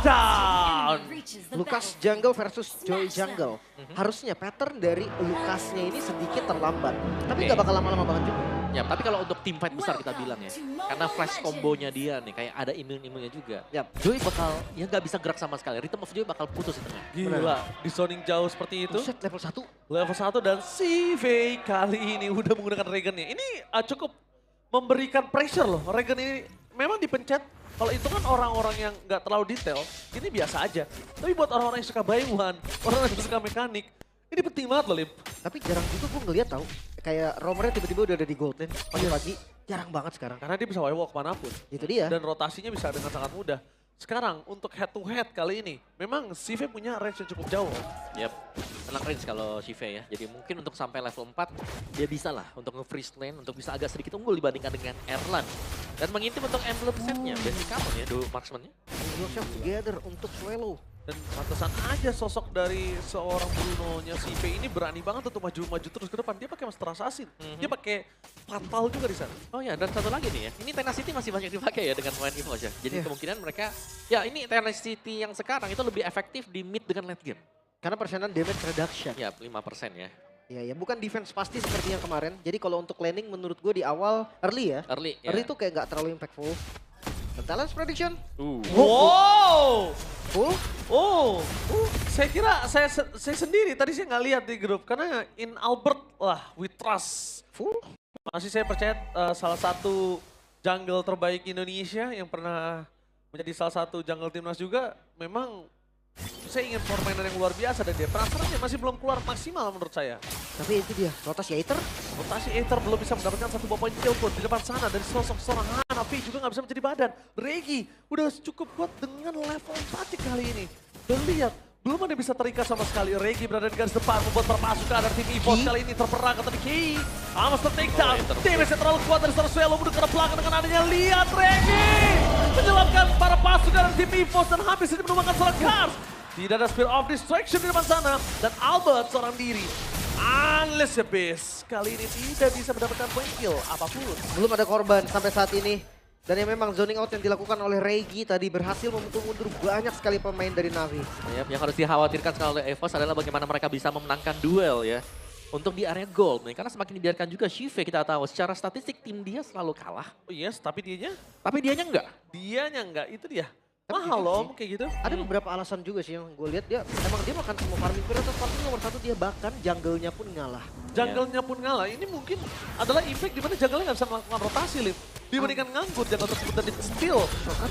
down. Lucas Jungle versus Joy Jungle. Harusnya pattern dari Lucasnya ini sedikit terlambat. Tapi nggak bakal lama-lama banget juga. Ya, tapi kalau untuk tim fight besar kita bilang ya. Karena flash combonya dia nih, kayak ada imun-imunnya juga. Yap. Joy bakal, ya nggak bisa gerak sama sekali. Rhythm of Joy bakal putus di tengah. Gila, di zoning jauh seperti itu. Buset, level 1. Level 1 dan CV kali ini udah menggunakan Regen-nya. Ini cukup memberikan pressure loh. Regen ini memang dipencet. Kalau itu kan orang-orang yang nggak terlalu detail, ini biasa aja. Tapi buat orang-orang yang suka buy one, orang yang suka mekanik, ini penting banget loh, Lim. Tapi jarang juga gue ngeliat tau. Kayak Romernya tiba-tiba udah ada di gold lane pagi-pagi. Jarang banget sekarang. Karena dia bisa Y-walk manapun. Itu dia. Dan rotasinya bisa dengan sangat mudah. Sekarang untuk head to head kali ini, memang CV punya range yang cukup jauh. Yap, enak range kalau Shive ya. Jadi mungkin untuk sampai level 4, dia bisa lah untuk nge-freeze lane, untuk bisa agak sedikit unggul dibandingkan dengan Erlan. Dan mengintip untuk emblem setnya, basic common ya, duo marksman-nya. Yourself together untuk Swallow. Dan pantesan aja sosok dari seorang Bruno-nya CV ini berani banget untuk maju-maju terus ke depan. Dia pakai Master Assassin, dia pakai Fatal juga di sana. Oh ya, dan satu lagi nih ya, ini Tenacity masih banyak dipakai ya dengan main Evo aja. Jadi kemungkinan mereka, ya ini Tenacity yang sekarang itu lebih efektif di mid dengan late game. Karena persenan damage reduction. Ya, 5% ya. Ya, bukan defense pasti seperti yang kemarin. Jadi kalau untuk laning menurut gue di awal early ya. Early, ya. Early tuh kayak nggak terlalu impactful. Dan talent prediction. Wow! Full. Oh, saya kira saya sendiri tadi saya nggak lihat di grup karena in Albert lah we trust. Full. Masih saya percaya salah satu jungle terbaik Indonesia yang pernah menjadi salah satu jungle timnas juga memang saya ingin permainan yang luar biasa dan dia penasarannya masih belum keluar maksimal menurut saya. Tapi itu dia, rotasi Aether. Rotasi Aether belum bisa mendapatkan satu poin kill pun di depan sana dari sosok seorang Hanafi juga nggak bisa menjadi badan. Regi udah cukup kuat dengan level 4 kali ini. Dan lihat, belum ada bisa terikat sama sekali. Regi berada di garis depan membuat perpasukan dari tim EVOS kali ini terperangkap tadi Ki. Master takedown, damage-nya terlalu kuat dari seorang Swallow menuju ke belakang dengan adanya lihat Regi. Menyelamkan para pasukan dari tim EVOS dan hampir saja menumbangkan seorang Kars. Tidak ada Spear of Distraction di depan sana. Dan Albert seorang diri. Unleash Abyss kali ini tidak bisa mendapatkan poin kill apapun. Belum ada korban sampai saat ini. Dan yang memang zoning out yang dilakukan oleh Regi tadi berhasil memukul mundur banyak sekali pemain dari Navi. Yang harus dikhawatirkan sekali oleh EVOS adalah bagaimana mereka bisa memenangkan duel ya. Untuk di area gold nih, karena semakin dibiarkan juga Shive kita tahu secara statistik tim dia selalu kalah. Oh yes, tapi dianya? Tapi dianya enggak. Dianya enggak, itu dia. Tapi Mahal jujur loh sih, kayak gitu. Ada beberapa alasan juga sih yang gue lihat dia emang dia makan semua farming period tapi nomor satu dia bahkan jungle-nya pun ngalah. Jungle-nya pun ngalah. Ini mungkin adalah impact di mana jungle-nya nggak bisa melakukan rotasi, Lip. Dibandingkan nganggur jungle tersebut dan di-steal.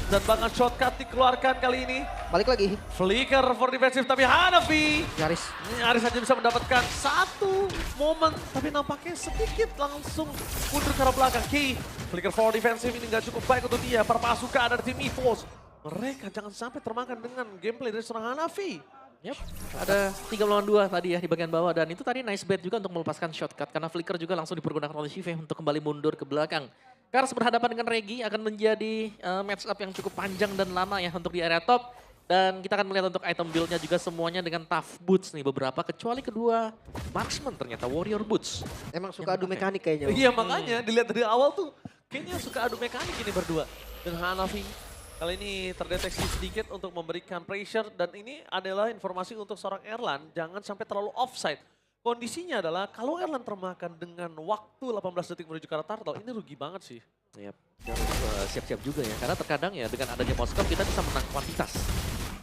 Dan bahkan shortcut dikeluarkan kali ini. Balik lagi. Flicker for defensive tapi Hanafi. Nyaris Nyaris saja bisa mendapatkan satu momen. Tapi nampaknya sedikit langsung mundur ke arah belakang. Ki, Flicker for defensive ini nggak cukup baik untuk dia. Perpasukan dari tim EVOS. Mereka jangan sampai termakan dengan gameplay dari seorang Hanafi. Yep. Ada 3 lawan 2 tadi ya di bagian bawah dan itu tadi nice bet juga untuk melepaskan shortcut karena Flicker juga langsung dipergunakan oleh Shive untuk kembali mundur ke belakang. Kars berhadapan dengan Regi akan menjadi match up yang cukup panjang dan lama ya untuk di area top. Dan kita akan melihat untuk item build-nya juga semuanya dengan tough boots nih beberapa kecuali kedua marksman ternyata warrior boots. Emang suka adu mekanik kayaknya. Iya makanya dilihat dari awal tuh kayaknya suka adu mekanik ini berdua. Dan Hanafi kali ini terdeteksi sedikit untuk memberikan pressure dan ini adalah informasi untuk seorang Erlan jangan sampai terlalu offside. Kondisinya adalah kalau Erlan termakan dengan waktu 18 detik menuju ke arah turtle ini rugi banget sih. Yep. Siap-siap juga ya karena terkadang ya dengan adanya Moskov kita bisa menang kuantitas.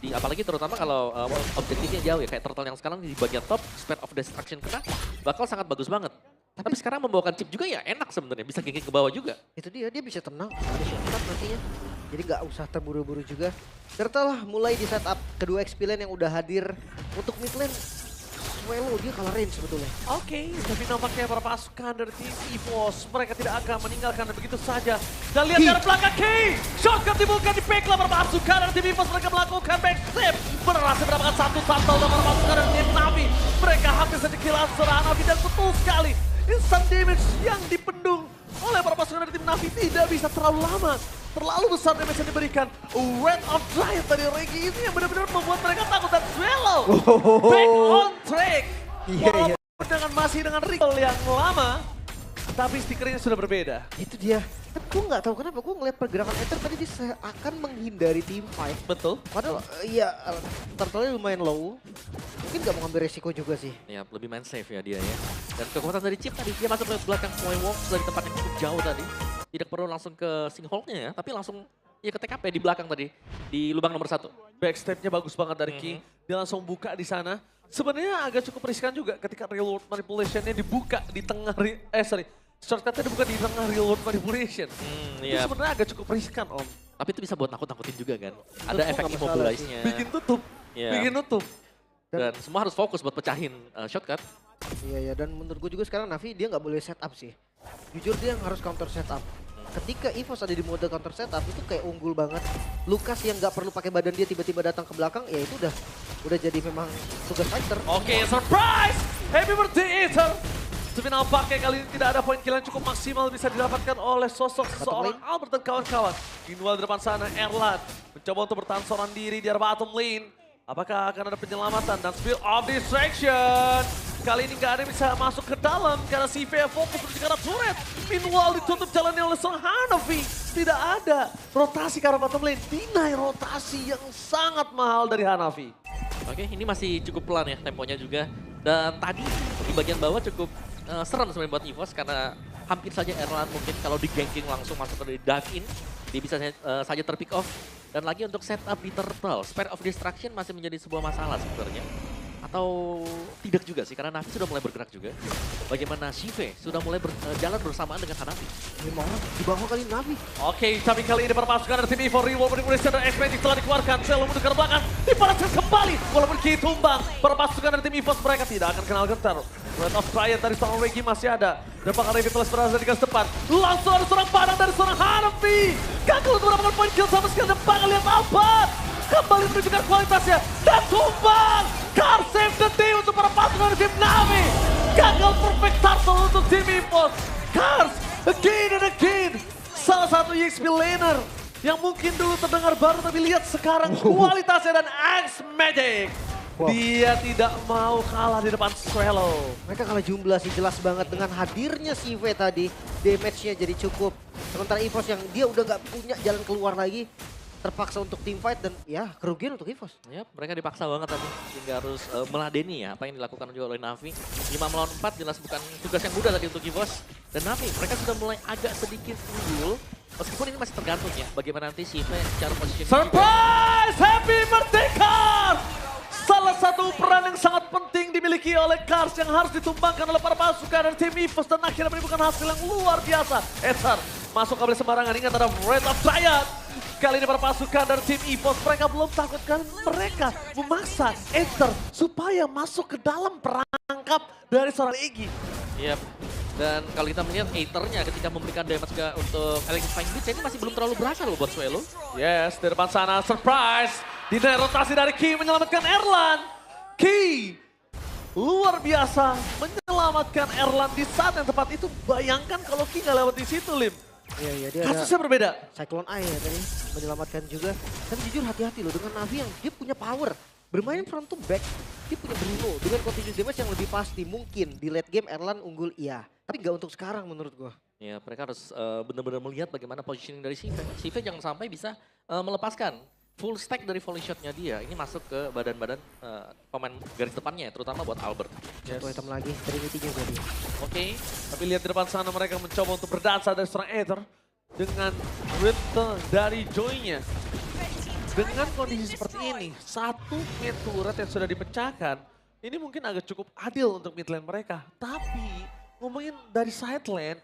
Apalagi terutama kalau objektifnya jauh ya kayak turtle yang sekarang di bagian top speed of destruction kena bakal sangat bagus banget. Tapi sekarang membawakan chip juga ya enak sebenarnya bisa gigit ke bawah juga. Itu dia bisa tenang, ada shortcut nantinya. Jadi nggak usah terburu-buru juga. Turtle mulai di setup kedua XP lane yang udah hadir untuk mid lane. Swallow dia kalah range sebetulnya. Oke, tapi nampaknya para pasukan dari tim EVOS mereka tidak akan meninggalkan begitu saja. Dan lihat dari belakang Ki, shortcut dibuka di backline para pasukan dari tim EVOS mereka melakukan backstep. Berhasil mendapatkan satu turtle dari para pasukan dari tim Navi. Mereka hampir saja kill seorang Navi dan betul sekali. Instant damage yang dipendung oleh para pasukan dari tim Navi tidak bisa terlalu lama. Terlalu besar damage yang diberikan. Red of Giant dari Regi ini yang benar-benar membuat mereka takut dan Swallow. Back on track. Walaupun dengan masih dengan recall yang lama. Tapi stikernya sudah berbeda. Itu dia. Tapi gue nggak tahu kenapa gue ngeliat pergerakan Ether tadi dia akan menghindari team fight. Betul. Padahal iya turtle-nya lumayan low. Mungkin nggak mau ngambil resiko juga sih. Ya, lebih main safe ya dia ya. Dan kekuatan dari Chip tadi, dia masuk ke belakang Walk dari tempat yang cukup jauh tadi. Tidak perlu langsung ke Singhold-nya ya, tapi langsung ya ke TKP di belakang tadi. Di lubang nomor 1. Backstep-nya bagus banget dari Ki. Dia langsung buka di sana. Sebenarnya agak cukup riskan juga ketika real world manipulation-nya dibuka di tengah, shortcut-nya dibuka di tengah real world manipulation. Itu Iya. sebenarnya agak cukup riskan, Om. Tapi itu bisa buat nakut-nakutin juga kan. Ada Itu efek nggak masalah immobilize-nya. Bikin tutup, Iya. bikin tutup. Dan semua harus fokus buat pecahin shortcut. Iya, dan menurut gue juga sekarang Navi dia nggak boleh setup sih. Jujur dia yang harus counter setup. Ketika EVOS ada di mode counter setup itu kayak unggul banget. Lucas yang nggak perlu pakai badan dia tiba-tiba datang ke belakang, ya itu udah jadi memang tugas fighter. Oke, surprise! Happy birthday, Ether! Tapi nampaknya kali ini tidak ada poin kill yang cukup maksimal bisa didapatkan oleh sosok seorang Albert dan kawan-kawan. Meanwhile di depan sana Erlan mencoba untuk bertahan seorang diri di arah bottom lane. Apakah akan ada penyelamatan dan spill of distraction? Kali ini nggak ada yang bisa masuk ke dalam karena si V fokus menuju ke arah turret. Meanwhile ditutup jalannya oleh seorang Hanafi. Tidak ada rotasi ke arah bottom lane. Deny rotasi yang sangat mahal dari Hanafi. Oke, ini masih cukup pelan ya temponya juga. Dan tadi di bagian bawah cukup serem sebenarnya buat EVOS karena hampir saja Erlan mungkin kalau di ganking langsung masuk ke dive in, dia bisa saja terpick off. Dan lagi untuk setup di turtle, Spare of Destruction masih menjadi sebuah masalah sebenarnya. Atau tidak juga sih, karena Navi sudah mulai bergerak juga. Bagaimana Shive sudah mulai berjalan bersamaan dengan Hanafi. 5 orang di bawah kali Navi. Oke, tapi kali ini perpasukan dari tim Evo Reward Manipulation dan X-Magic telah dikeluarkan. Selo menuju ke belakang, dipanaskan kembali. Walaupun Ki tumbang, perpasukan dari tim EVOS mereka tidak akan kenal gentar. Red of Triad dari seorang Regi masih ada. Dan bakal Revitalize berada di garis depan. Langsung ada seorang padang dari seorang Hanafi. Gagal untuk mendapatkan poin kill sama sekali. Dan bakal lihat Albert. Kembali menunjukkan kualitasnya. Dan tumbang. Car save the day untuk para pasukan dari tim Navi. Gagal perfect turtle untuk tim EVOS. Cars again and again. Salah satu EXP laner yang mungkin dulu terdengar baru tapi lihat sekarang kualitasnya dan X-Magic. Wow. Dia tidak mau kalah di depan Swallow. Mereka kalah jumlah sih jelas banget dengan hadirnya si V tadi. Damage-nya jadi cukup. Sementara EVOS yang dia udah gak punya jalan keluar lagi. Terpaksa untuk team fight dan ya kerugian untuk EVOS. Ya, mereka dipaksa banget tadi sehingga harus meladeni ya apa yang dilakukan juga oleh Navi. 5 melawan 4 jelas bukan tugas yang mudah tadi untuk EVOS. Dan Navi, mereka sudah mulai agak sedikit unggul. Meskipun ini masih tergantung ya bagaimana nanti si V secara positioning. Surprise! Happy birthday Cars! Salah satu peran yang sangat penting dimiliki oleh Cars yang harus ditumbangkan oleh para pasukan dari tim EVOS dan akhirnya menimbulkan hasil yang luar biasa. Ether masuk kabel sembarangan, ingat ada Red of Triad. Kali ini para pasukan dari tim EVOS mereka belum takutkan, mereka memaksa Ether supaya masuk ke dalam perangkap dari seorang Iggy. Yep. Dan kalau kita melihat Aether-nya ketika memberikan damage untuk Electrifying Blitz ini masih belum terlalu berasa loh buat Swallow. Yes, di depan sana surprise. Dinaik rotasi dari Ki menyelamatkan Erlan. Ki luar biasa menyelamatkan Erlan di saat yang tepat itu. Bayangkan kalau Ki nggak lewat di situ, Lim. Iya, dia ada Kasusnya berbeda. Cyclone Eye ya tadi menyelamatkan juga. Tapi jujur hati-hati loh dengan Navi yang dia punya power. Bermain front to back, dia punya Bruno dengan continuous damage yang lebih pasti. Mungkin di late game Erlan unggul iya, tapi nggak untuk sekarang menurut gua. Ya, mereka harus benar-benar melihat bagaimana positioning dari Sive. Sive jangan sampai bisa melepaskan full stack dari volley shotnya dia. Ini masuk ke badan-badan pemain garis depannya, terutama buat Albert. Satu item lagi, Trinity juga dia. Oke, tapi lihat di depan sana mereka mencoba untuk berdansa dari seorang Ether dengan return dari Joy-nya. Dengan kondisi seperti ini, satu mid turret yang sudah dipecahkan, ini mungkin agak cukup adil untuk mid lane mereka. Tapi ngomongin dari side lane,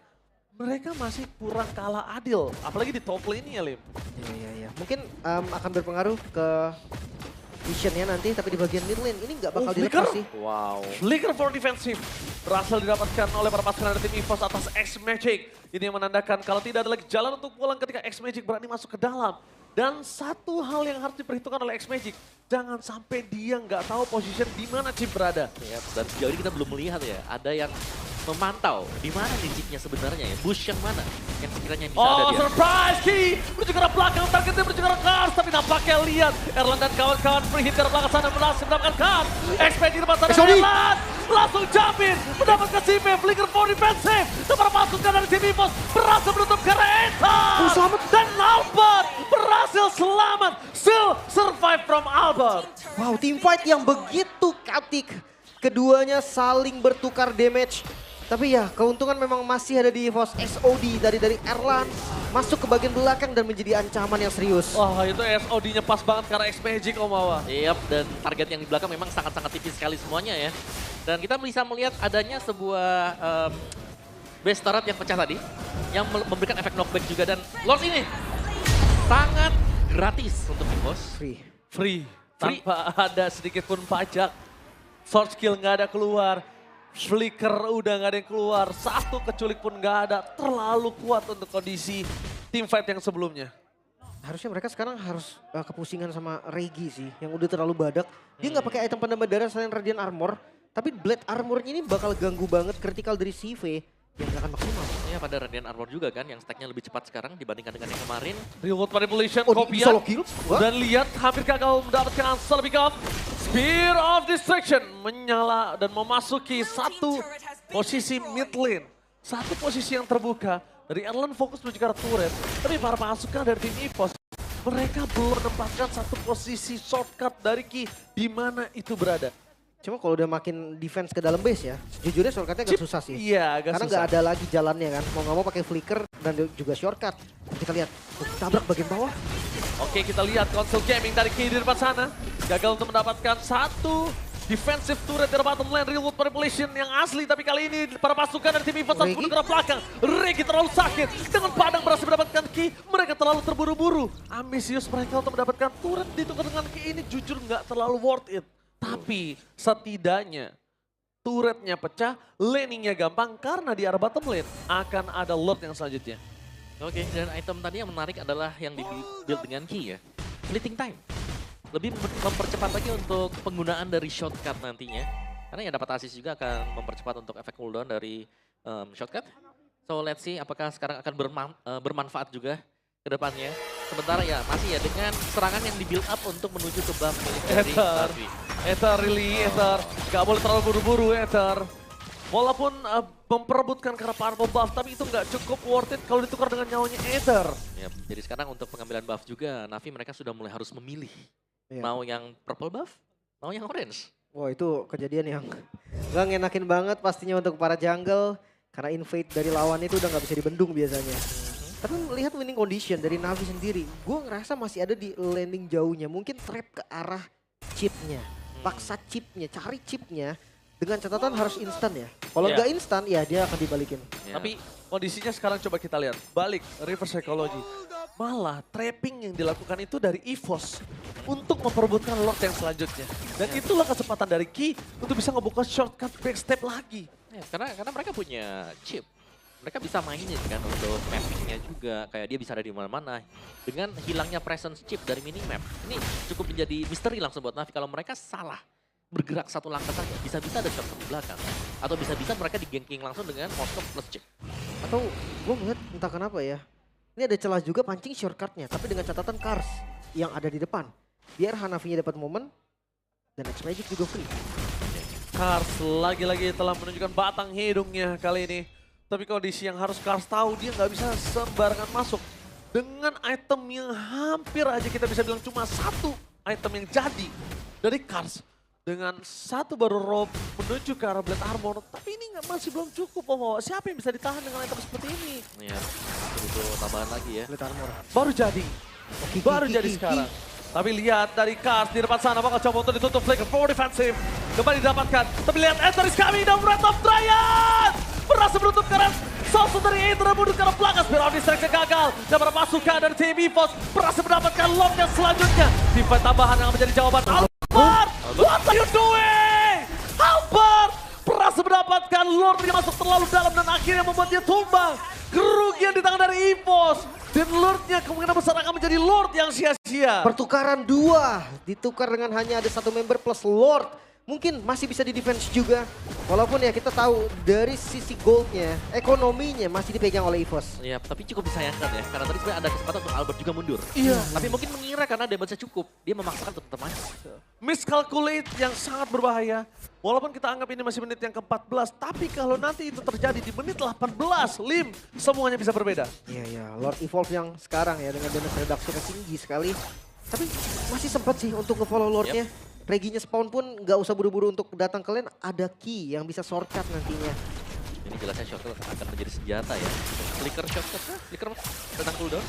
mereka masih kurang kalah adil. Apalagi di top lane ya, Lim. Iya. Mungkin akan berpengaruh ke visionnya nanti, tapi di bagian mid lane ini nggak bakal dilepas Flicker? sih. Wow. Flicker for defensive berhasil didapatkan oleh para pasukan dari tim EVOS atas X-Magic. Ini yang menandakan kalau tidak ada lagi jalan untuk pulang ketika X-Magic berani masuk ke dalam. Dan satu hal yang harus diperhitungkan oleh X-Magic, jangan sampai dia nggak tahu position di mana Chip berada. Ya, dan sejauh ini kita belum melihat ya, ada yang memantau di mana nih Chipnya sebenarnya ya, bush yang mana yang sekiranya bisa ada Oh, dia. surprise Ki! Menuju ke arah belakang, targetnya menuju ke arah Cars, tapi nampaknya lihat Erlan dan kawan-kawan free hit ke arah belakang sana berhasil mendapatkan Cars. X-Magic di depan sana Sorry. Erlan! langsung jamin mendapatkan si Flicker for defensive. Tepat pasukan dari tim EVOS berhasil menutup karena Eta. Selamat. Dan Albert berhasil selamat. Still survive from Albert. Wow, team fight yang begitu chaotic. Keduanya saling bertukar damage. Tapi ya, keuntungan memang masih ada di EVOS. SOD dari Erlan masuk ke bagian belakang dan menjadi ancaman yang serius. Wah, itu SOD-nya pas banget karena X-Magic Om Awa. Yap, dan target yang di belakang memang sangat-sangat tipis sekali semuanya ya. Dan kita bisa melihat adanya sebuah base turret yang pecah tadi, yang memberikan efek knockback juga. Dan Lord ini sangat gratis untuk EVOS. Free. Tanpa ada sedikit pun pajak. Sword skill nggak ada keluar. Flicker udah nggak ada yang keluar. Satu keculik pun nggak ada. Terlalu kuat untuk kondisi team fight yang sebelumnya. Harusnya mereka sekarang harus kepusingan sama Regi sih. Yang udah terlalu badak. Dia nggak pakai item pendambah darah selain Radiant Armor. Tapi Blade Armornya ini bakal ganggu banget critical dari CV. Yang nggak akan maksimal. Ya pada Radiant Armor juga kan, yang stacknya lebih cepat sekarang dibandingkan dengan yang kemarin. Reward manipulation, Oh, Kopian. bisa low kill? What? Dan lihat hampir gagal mendapatkan Selby Cup. Spear of Distraction menyala dan memasuki satu posisi mid lane. Satu posisi yang terbuka. Dari Erlan fokus menuju ke arah turret. Tapi para pasukan dari tim EVOS, mereka belum menempatkan satu posisi shortcut dari Ki di mana itu berada. Cuma kalau udah makin defense ke dalam base ya, jujurnya shortcutnya agak susah sih. Iya, agak Karena susah. nggak ada lagi jalannya kan. Mau nggak mau pakai flicker dan juga shortcut. Kita lihat, tabrak bagian bawah. Oke, kita lihat konsol gaming dari Ki di depan sana. Gagal untuk mendapatkan satu defensive turret dari bottom lane. Real manipulation yang asli. Tapi kali ini para pasukan dari tim EVOS harus Regi? ke belakang. Regi terlalu sakit. Dengan Padang berhasil mendapatkan Ki. Mereka terlalu terburu-buru. Ambisius mereka untuk mendapatkan turret ditukar dengan Ki ini jujur nggak terlalu worth it. Tapi setidaknya turretnya pecah, laningnya gampang karena di arah bottom lane akan ada Lord yang selanjutnya. Oke, dan item tadi yang menarik adalah yang di-build dengan Ki ya. Fleeting time. Lebih mempercepat lagi untuk penggunaan dari shortcut nantinya. Karena ya dapat assist juga akan mempercepat untuk efek cooldown dari shortcut. So let's see apakah sekarang akan bermanfaat juga ke depannya. Sementara ya masih ya dengan serangan yang di-build up untuk menuju ke buff milik dari Ether. Narvi. Ether really, Ether. Gak boleh terlalu buru-buru Ether. Walaupun memperebutkan karena powerful buff, tapi itu nggak cukup worth it kalau ditukar dengan nyawanya Ether. Ya, jadi sekarang untuk pengambilan buff juga, Navi mereka sudah mulai harus memilih. Iya. Mau yang purple buff, mau yang orange. Wah, itu kejadian yang nggak ngenakin banget pastinya untuk para jungle. Karena invade dari lawan itu udah nggak bisa dibendung biasanya. Tapi melihat winning condition dari Navi sendiri, gue ngerasa masih ada di landing jauhnya. Mungkin trap ke arah chipnya, paksa chipnya, cari chipnya. Dengan catatan harus instan ya. Kalau Iya. nggak instan ya dia akan dibalikin. Ya. Tapi kondisinya sekarang coba kita lihat. Balik, reverse psychology. Malah trapping yang dilakukan itu dari EVOS untuk memperebutkan Lord yang selanjutnya. Dan itulah kesempatan dari Ki untuk bisa ngebuka shortcut backstep lagi. Ya, karena mereka punya chip. Mereka bisa mainin kan untuk mappingnya juga. Kayak dia bisa ada di mana-mana. Dengan hilangnya presence chip dari minimap. Ini cukup menjadi misteri langsung buat Navi. Kalau mereka salah bergerak satu langkah saja, bisa-bisa ada shortcut di belakang. Atau bisa-bisa mereka di-ganking langsung dengan Moskov plus chip. Atau gue melihat entah kenapa ya. Ini ada celah juga pancing shortcutnya. Tapi dengan catatan Kars yang ada di depan. Biar Hanafinya dapat momen. Dan X-Magic juga free. Kars lagi-lagi telah menunjukkan batang hidungnya kali ini. Tapi kondisi yang harus Kars tahu, dia nggak bisa sembarangan masuk. Dengan item yang hampir aja kita bisa bilang cuma satu item yang jadi dari Kars. Dengan satu baru rob menuju ke arah Blade Armor. Tapi ini masih belum cukup Om. Siapa yang bisa ditahan dengan item seperti ini? Ya, butuh tambahan lagi ya. Blade Armor. Baru jadi. Baru jadi sekarang. Tapi lihat dari Kars di depan sana bakal coba untuk ditutup flicker for defensive. Kembali didapatkan. Tapi lihat Ether is coming down Breath of Dryad. Berhasil menutup karena Salsa dari Ether mundur ke arah belakang. Spear of Distraction gagal. Dan para pasukan dari tim EVOS berhasil mendapatkan Lord yang selanjutnya. Tim fight tambahan yang menjadi jawaban. Albert, what are you doing? Albert berhasil mendapatkan Lord yang masuk terlalu dalam dan akhirnya membuat dia tumbang. Kerugian di tangan dari EVOS. Dan Lordnya kemungkinan besar akan menjadi Lord yang sia-sia. Pertukaran dua. Ditukar dengan hanya ada satu member plus Lord. mungkin masih bisa di defense juga. Walaupun ya kita tahu dari sisi goldnya, ekonominya masih dipegang oleh EVOS. Ya, tapi cukup disayangkan ya, karena tadi sebenarnya ada kesempatan untuk Albert juga mundur. Iya. Tapi mungkin mengira karena damage-nya cukup, dia memaksakan untuk tetap maju. Miscalculate yang sangat berbahaya. Walaupun kita anggap ini masih menit yang ke-14, tapi kalau nanti itu terjadi di menit 18, Lim, semuanya bisa berbeda. Iya, iya. Lord Evolve yang sekarang ya dengan damage reduction tinggi sekali. Tapi masih sempat sih untuk nge-follow Lordnya. Reginya spawn pun nggak usah buru-buru untuk datang ke lane. Ada key yang bisa shortcut nantinya. Ini jelasnya shortcut akan menjadi senjata ya. Flicker shortcut, flicker tentang cooldown.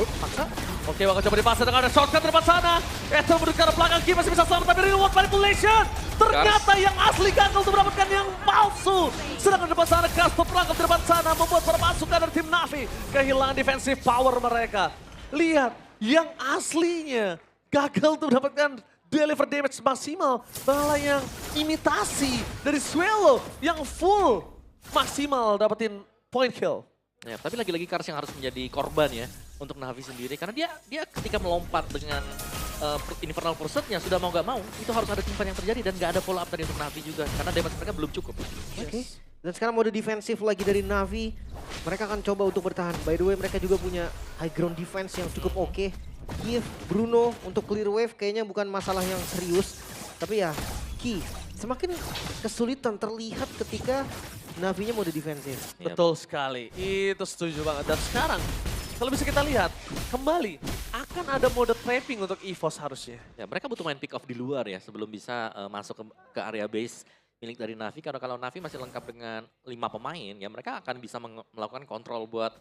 Maksa. Oke, bakal coba dipasang dengan ada shortcut di depan sana. Ether menuju ke arah belakang, Ki masih bisa selamat tapi reward manipulation. Ternyata yang asli gagal untuk mendapatkan yang palsu. Sedangkan di depan sana, Kars terperangkap di depan sana membuat permasukan dari tim Navi kehilangan defensive power mereka. Lihat, yang aslinya gagal untuk mendapatkan deliver damage maksimal, malah yang imitasi dari Swallow yang full maksimal dapetin point kill. Ya, tapi lagi-lagi Kars yang harus menjadi korban ya untuk Navi sendiri. Karena dia ketika melompat dengan Infernal Pursuit-nya sudah mau gak mau, itu harus ada timpan yang terjadi dan gak ada follow up tadi untuk Navi juga. Karena damage mereka belum cukup. Oke. Dan sekarang mode defensif lagi dari Navi. Mereka akan coba untuk bertahan. By the way, mereka juga punya high ground defense yang cukup oke. Giv, Bruno untuk clear wave kayaknya bukan masalah yang serius. Tapi ya, Ki semakin kesulitan terlihat ketika Navinya mode defensif. Betul sekali, itu setuju banget. Dan sekarang, kalau bisa kita lihat, kembali akan ada mode trapping untuk EVOS harusnya. Ya, mereka butuh main pick off di luar ya sebelum bisa masuk ke area base milik dari Navi. Karena kalau Navi masih lengkap dengan 5 pemain, ya mereka akan bisa melakukan kontrol buat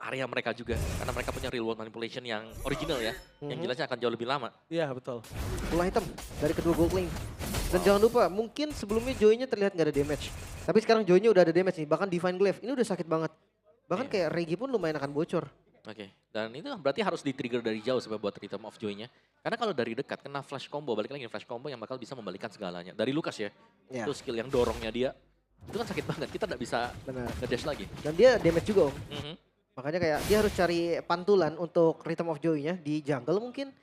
area mereka juga. Karena mereka punya real world manipulation yang original ya. Yang jelasnya akan jauh lebih lama. Iya, betul. Bola hitam dari kedua gold lane. Dan jangan lupa, mungkin sebelumnya Joy-nya terlihat nggak ada damage. Tapi sekarang Joy-nya udah ada damage nih, bahkan Divine Glaive. Ini udah sakit banget. Bahkan kayak Regi pun lumayan akan bocor. Oke, dan itu berarti harus di-trigger dari jauh supaya buat Rhythm of Joy-nya. Karena kalau dari dekat kena flash combo, balik lagi flash combo yang bakal bisa membalikan segalanya. Dari Lucas ya, Ya. itu skill yang dorongnya dia. Itu kan sakit banget, kita nggak bisa Benar. nge-dash lagi. Dan dia damage juga om. Mhm. Makanya kayak dia harus cari pantulan untuk Rhythm of Joy-nya di jungle mungkin.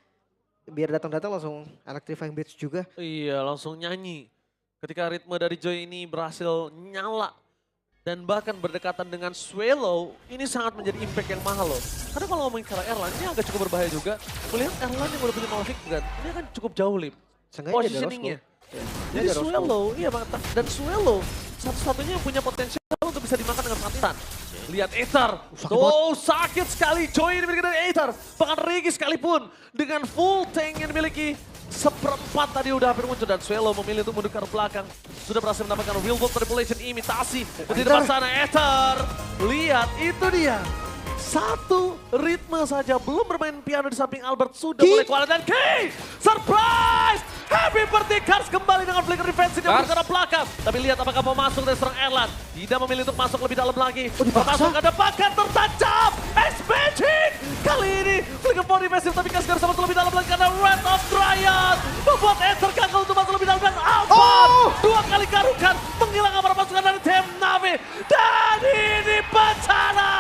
Biar datang-datang langsung Electrifying Blitz juga. Iya, langsung nyanyi. Ketika ritme dari Joy ini berhasil nyala. Dan bahkan berdekatan dengan Swallow, ini sangat menjadi impact yang mahal loh. Karena kalau ngomongin cara Erlan, ini agak cukup berbahaya juga. Melihat Erlan yang udah punya Mavic Brand, ini akan cukup jauh, Lim. Sengaja dia Positioningnya. Dia Jadi ada Roscoe. Swallow, iya Bang. Dan Swallow satu-satunya yang punya potensial untuk bisa dimakan dengan Titan. Lihat Aether. Tuh sakit sekali Joy yang dimiliki dari Aether. Bahkan Regi sekalipun dengan full tank yang dimiliki. Seperempat tadi udah hampir muncul dan Swallow memilih untuk mundur ke belakang. Sudah berhasil mendapatkan real world manipulation imitasi. Di depan sana Aether. Lihat itu dia. Satu ritme saja, belum bermain piano di samping Albert, sudah mulai kualat dan Key! Surprise! Happy birthday Kars kembali dengan flicker defense di arah belakang. Tapi lihat apakah mau masuk dari serang Erlan. Tidak memilih untuk masuk lebih dalam lagi. Masuk ada pakan tertancap. X-Magic! Kali ini flicker for defensive tapi Kars harus masuk lebih dalam lagi karena Wrath of Dryad. Membuat Ether gagal untuk masuk lebih dalam dan Alphard. Dua kali garukan menghilangkan para pasukan dari tim Navi. Dan ini bencana!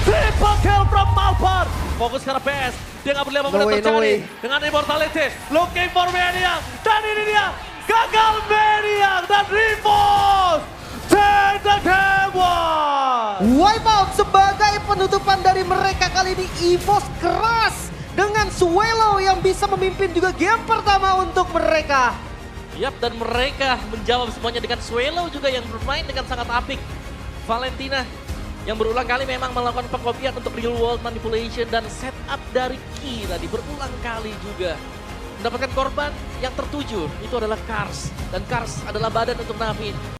Triple kill from Malphar. Fokus ke arah PS. Dia nggak berlihat apa yang terjadi. Dengan Immortality. Looking for Maniac. Dan ini dia. Gagal Maniac. Dan Rivals. Take the game one. Wipeout sebagai penutupan dari mereka kali ini. EVOS keras dengan Swallow yang bisa memimpin juga game pertama untuk mereka. Yap, dan mereka menjawab semuanya dengan Swallow juga yang bermain dengan sangat apik. Valentina yang berulang kali memang melakukan pengkopian untuk real world manipulation dan setup dari Ki tadi berulang kali juga. Mendapatkan korban yang tertuju itu adalah Kars. Dan Kars adalah badan untuk Navi.